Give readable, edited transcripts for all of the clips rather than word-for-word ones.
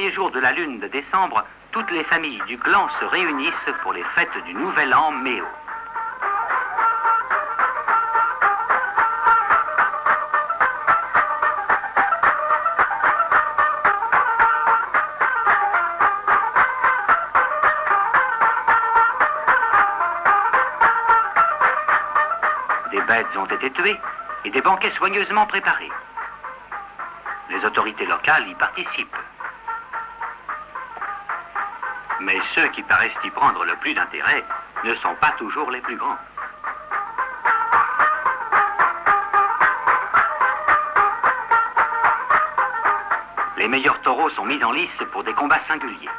premier jour de la lune de décembre, toutes les familles du clan se réunissent pour les fêtes du Nouvel An Méo. Des bêtes ont été tuées et des banquets soigneusement préparés. Les autorités locales y participent. Mais ceux qui paraissent y prendre le plus d'intérêt ne sont pas toujours les plus grands. Les meilleurs taureaux sont mis en lice pour des combats singuliers.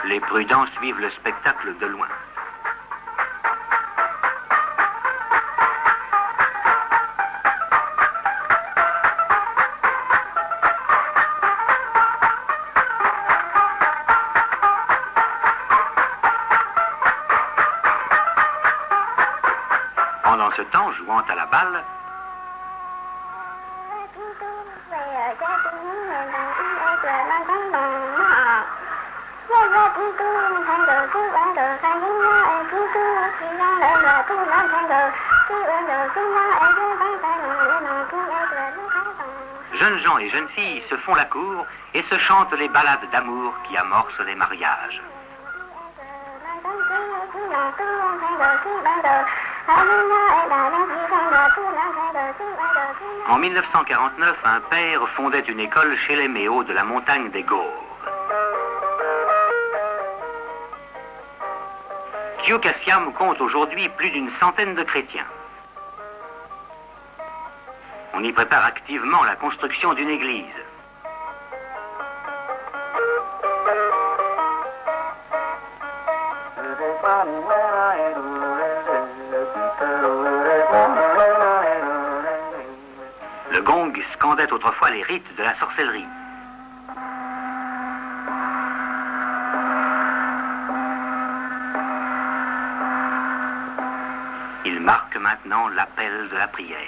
Les prudents suivent le spectacle de loin. Pendant ce temps, jouant à la balle, jeunes gens et jeunes filles se font la cour et se chantent les ballades d'amour qui amorcent les mariages. En 1949, un père fondait une école chez les Méos de la montagne des Gaures. Kyokassiam compte aujourd'hui plus d'une centaine de chrétiens. On y prépare activement la construction d'une église. Le gong scandait autrefois les rites de la sorcellerie. Il marque maintenant l'appel de la prière.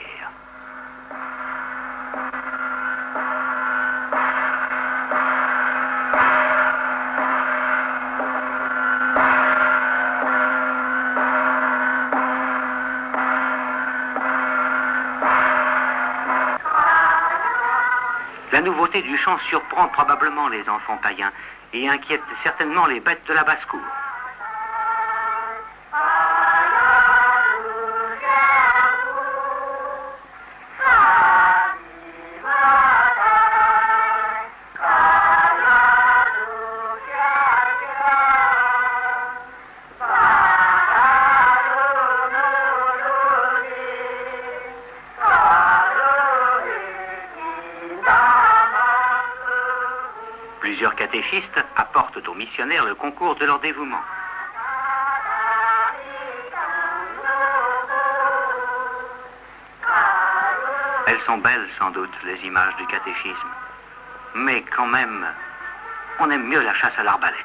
La nouveauté du chant surprend probablement les enfants païens et inquiète certainement les bêtes de la basse-cour. Plusieurs catéchistes apportent aux missionnaires le concours de leur dévouement. Elles sont belles sans doute, les images du catéchisme. Mais quand même, on aime mieux la chasse à l'arbalète.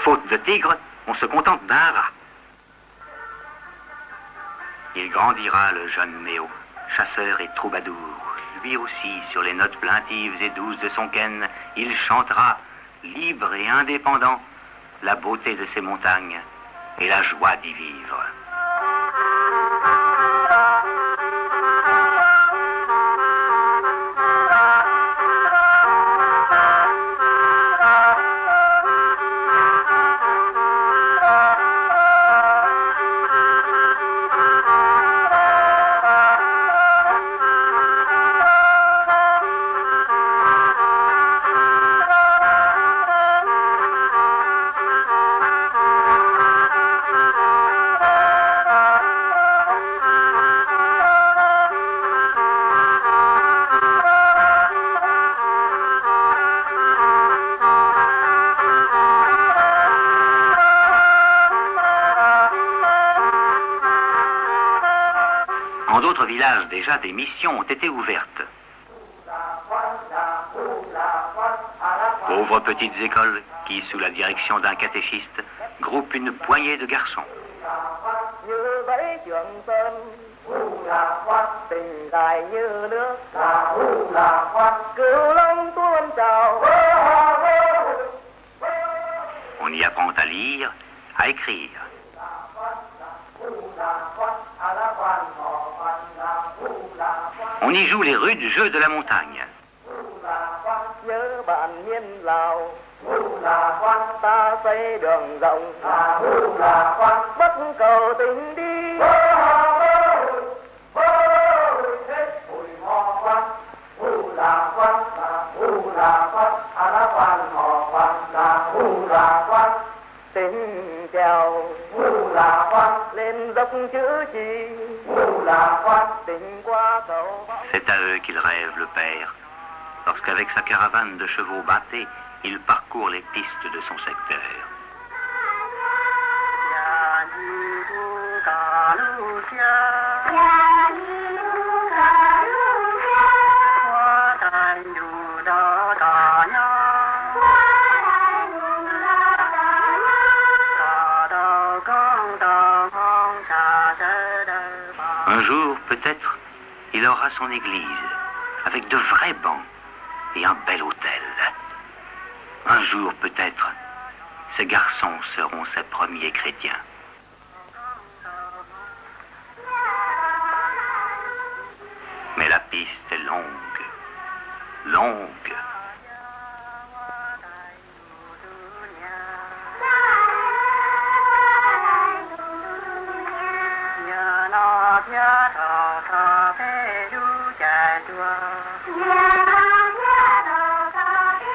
Faute de tigre, on se contente d'un rat. Il grandira, le jeune Méo, chasseur et troubadour. Lui aussi, sur les notes plaintives et douces de son ken, il chantera, libre et indépendant, la beauté de ces montagnes et la joie d'y vivre. Dans d'autres villages déjà, des missions ont été ouvertes. Pauvres petites écoles qui, sous la direction d'un catéchiste, groupent une poignée de garçons. On y apprend à lire, à écrire. On y joue les rudes jeux de la montagne. C'est à eux qu'il rêve, le père, lorsqu'avec sa caravane de chevaux bâtés, il parcourt les pistes de son secteur. Un jour, peut-être, il aura son église, avec de vrais bancs et un bel hôtel. Un jour, peut-être, ces garçons seront ses premiers chrétiens. Mais la piste est longue, longue.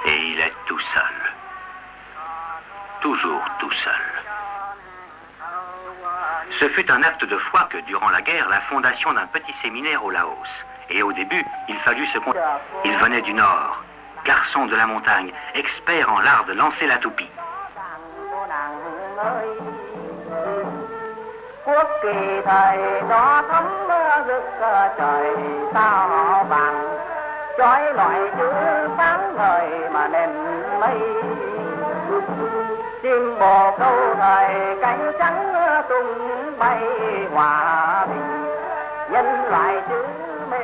Et il est tout seul. Toujours tout seul. Ce fut un acte de foi que, durant la guerre, la fondation d'un petit séminaire au Laos. Et au début, il fallut se compter. Il venait du nord, garçon de la montagne, expert en l'art de lancer la toupie. Quốc kỳ thầy đó thấm rực trời sao vàng, chói lọi chữ sáng ngời mà nền mây. Chim bồ câu thời cánh trắng tung bay hòa bình, nhân loại chữ mê.